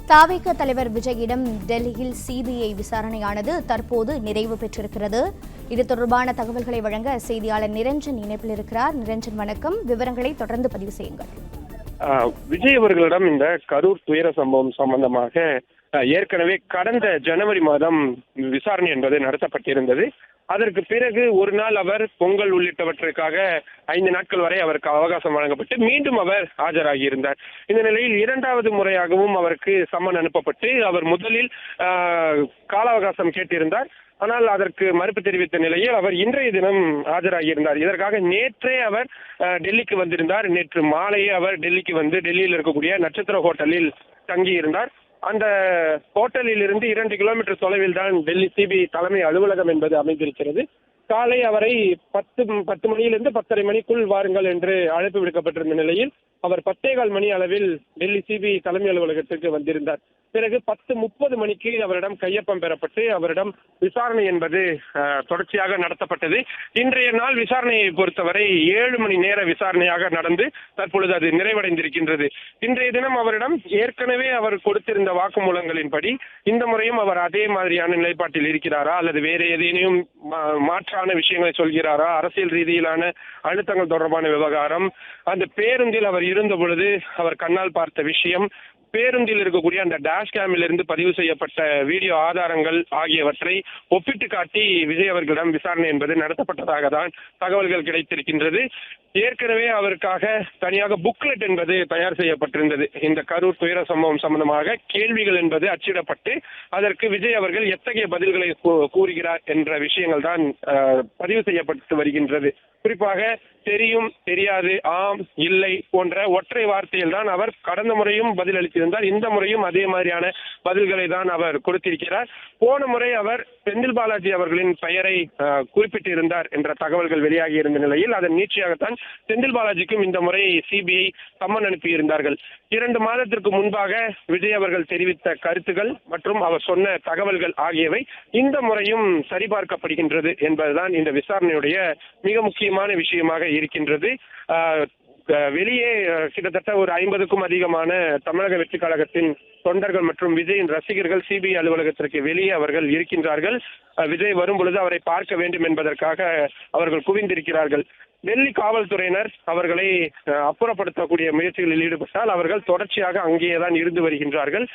தாவேக தலைவர் விஜயிடம் டெல்லியில் சிபிஐ விசாரணையானது தற்போது நிறைவு பெற்றிருக்கிறது. இது தொடர்பான தகவல்களை வழங்க செய்தியாளர் நிரஞ்சன் இணைப்பில் இருக்கிறார். நிரஞ்சன், வணக்கம். விவரங்களை தொடர்ந்து பதிவு செய்யுங்கள். விஜய் அவர்களிடம் இந்த கரூர் துயர சம்பவம் சம்பந்தமாக ஏற்கனவே கடந்த ஜனவரி மாதம் விசாரணை என்பது நடத்தப்பட்டிருந்தது. அதற்கு பிறகு ஒரு நாள் அவர் பொங்கல் உள்ளிட்டவற்றுக்காக 5 நாட்கள் வரை அவருக்கு அவகாசம் வழங்கப்பட்டு மீண்டும் அவர் ஆஜராகியிருந்தார். இந்த நிலையில் இரண்டாவது முறையாகவும் அவருக்கு சம்மன் அனுப்பப்பட்டு அவர் முதலில் கால அவகாசம் கேட்டிருந்தார். ஆனால் அதற்கு மறுப்பு தெரிவித்த நிலையில் அவர் இன்றைய தினம் ஆஜராகியிருந்தார். இதற்காக நேற்றே அவர் டெல்லிக்கு வந்திருந்தார். நேற்று மாலையே அவர் டெல்லிக்கு வந்து டெல்லியில் இருக்கக்கூடிய நட்சத்திர ஹோட்டலில் தங்கியிருந்தார். அந்த ஹோட்டலில் இருந்து 2 கிலோமீட்டர் தொலைவில் தான் டெல்லி சிபிஐ தலைமை அலுவலகம் என்பது அமைந்திருக்கிறது. காலை அவரை 10 மணியிலிருந்து 10:30 மணிக்குள் வாருங்கள் என்று அழைப்பு விடுக்கப்பட்டிருந்த நிலையில் அவர் 10:15 மணி அளவில் டெல்லி சிபிஐ தலைமை அலுவலகத்திற்கு வந்திருந்தார். பிறகு 10:30 மணிக்கு அவரிடம் கையொப்பம் பெறப்பட்டு அவரிடம் விசாரணை என்பது தொடர்ச்சியாக நடத்தப்பட்டது. இன்றைய நாள் விசாரணையை பொறுத்தவரை 7 மணி நேர விசாரணையாக நடந்து தற்பொழுது அது நிறைவடைந்திருக்கின்றது. இன்றைய தினம் அவரிடம் ஏற்கனவே அவர் கொடுத்திருந்த வாக்குமூலங்களின்படி இந்த முறையும் அவர் அதே மாதிரியான நிலைப்பாட்டில் இருக்கிறாரா அல்லது வேறு ஏதேனும் மாற்றான விஷயங்களை சொல்கிறாரா, அரசியல் ரீதியிலான அழுத்தங்கள் தொடர்பான விவகாரம், அந்த பேருந்தில் அவர் இருந்த பொழுது அவர் கண்ணால் பார்த்த விஷயம், பேருந்தில் இருக்கக்கூடிய அந்த டேஷ் கேமில் இருந்து பதிவு செய்யப்பட்ட வீடியோ ஆதாரங்கள் ஆகியவற்றை ஒப்பிட்டு காட்டி விஜய் அவர்களிடம் விசாரணை என்பது நடத்தப்பட்டதாக தான் தகவல்கள் கிடைத்திருக்கின்றது. ஏற்கனவே அவருக்காக தனியாக புக்லெட் என்பது தயார் செய்யப்பட்டிருந்தது. இந்த கரூர் துயர சம்பவம் சம்பந்தமாக கேள்விகள் என்பது அச்சிடப்பட்டு அதற்கு விஜய் அவர்கள் எத்தகைய பதில்களை கூறுகிறார் என்ற விஷயங்கள் தான் பதிவு செய்யப்பட்டு வருகின்றது. குறிப்பாக தெரியும், தெரியாது, ஆம், இல்லை போன்ற ஒற்றை வார்த்தையில் தான் அவர் கடந்த முறையும் பதில் அளித்திருந்தார். இந்த முறையும் அதே மாதிரியான பதில்களை தான் அவர் கொடுத்திருக்கிறார். போன முறை அவர் செந்தில் பாலாஜி அவர்களின் பெயரை குறிப்பிட்டிருந்தார் என்ற தகவல்கள் வெளியாகி இருந்த நிலையில் அதன் நீட்சியாகத்தான் செந்தில் பாலாஜிக்கும் இந்த முறை சிபிஐ சம்மன் அனுப்பியிருந்தார்கள். 2 மாதத்திற்கு முன்பாக விஜய் அவர்கள் தெரிவித்த கருத்துகள் மற்றும் அவர் சொன்ன தகவல்கள் ஆகியவை இந்த முறையும் சரிபார்க்கப்படுகின்றது என்பதுதான் இந்த விசாரணையுடைய மிக முக்கியமான விஷயமாக இருக்கின்றது. வெளியே கிட்டத்தட்ட ஒரு 50க்கும் அதிகமான தமிழக வெற்றி கழகத்தின் தொண்டர்கள் மற்றும் விஜயின் ரசிகர்கள் சிபிஐ அலுவலகத்திற்கு வெளியே அவர்கள் இருக்கின்றார்கள். விஜய் வரும் பொழுது அவரை பார்க்க வேண்டும் என்பதற்காக அவர்கள் குவிந்திருக்கிறார்கள். டெல்லி காவல்துறையினர் அவர்களை அப்புறப்படுத்தக்கூடிய முயற்சிகளில் ஈடுபட்டால் அவர்கள் தொடர்ச்சியாக அங்கேயேதான் இருந்து வருகின்றார்கள்.